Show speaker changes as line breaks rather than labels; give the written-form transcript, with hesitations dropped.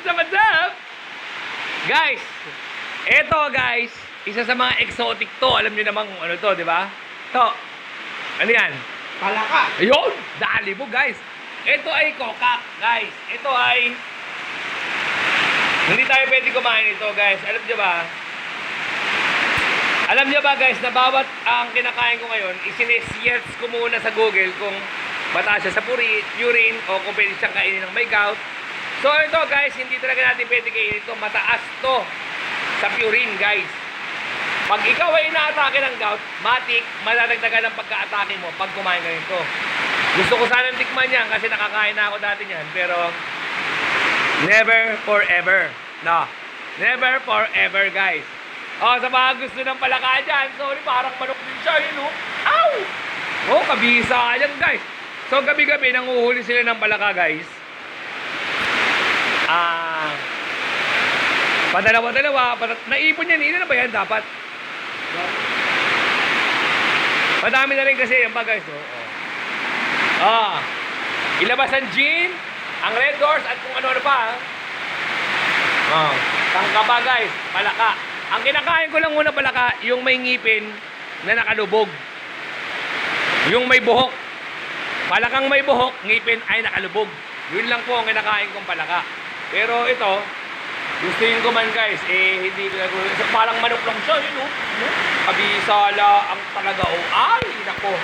What's up? Guys, eto guys, isa sa mga exotic to. Alam niyo naman kung ano to, di ba? To, ano yan?
Palaka.
Ayun! Dali mo guys. Ito ay kokak, guys. Ito ay... Hindi tayo pwede kumain ito, guys. Alam niyo ba? Alam niyo ba, guys, na bawat ang kinakain ko ngayon, isinesearch ko muna sa Google kung mataas siya sa urine o kung pwede siyang kainin ng may gout. So ito, guys, hindi talaga natin pwede kainin ito. Mataas to sa purine, guys. Pag ikaw ay inaatake ng gout, matik, madadagdagan ng pagka-atake mo pag kumain ka nito. Gusto ko sanang tikman yan kasi nakakain na ako dati yan. Pero, never forever. No. Never forever, guys. O, sa mga gusto ng palaka dyan, sorry, parang manok din siya, yun, oh. Ow! Oh, kabisa yan, guys. So, gabi-gabi, nanguhuli sila ng palaka, guys. Padalawa-dalawa, naipon yan, ilan na ba yan dapat? Madami na rin kasi yan pa, guys, oh. Ilabas ang gin, ang red doors, at kung ano-ano pa. Tangka ba, guys? Palaka. Ang kinakain ko lang muna palaka, yung may ngipin na nakalubog. Yung may buhok. Palakang may buhok, ngipin ay nakalubog. Yun lang po ang kinakain kong palaka. Pero ito, gustuin ko man, guys, hindi ko parang manok lang siya, yun, oh. Kabisala ang talaga, oh. Ay, nako.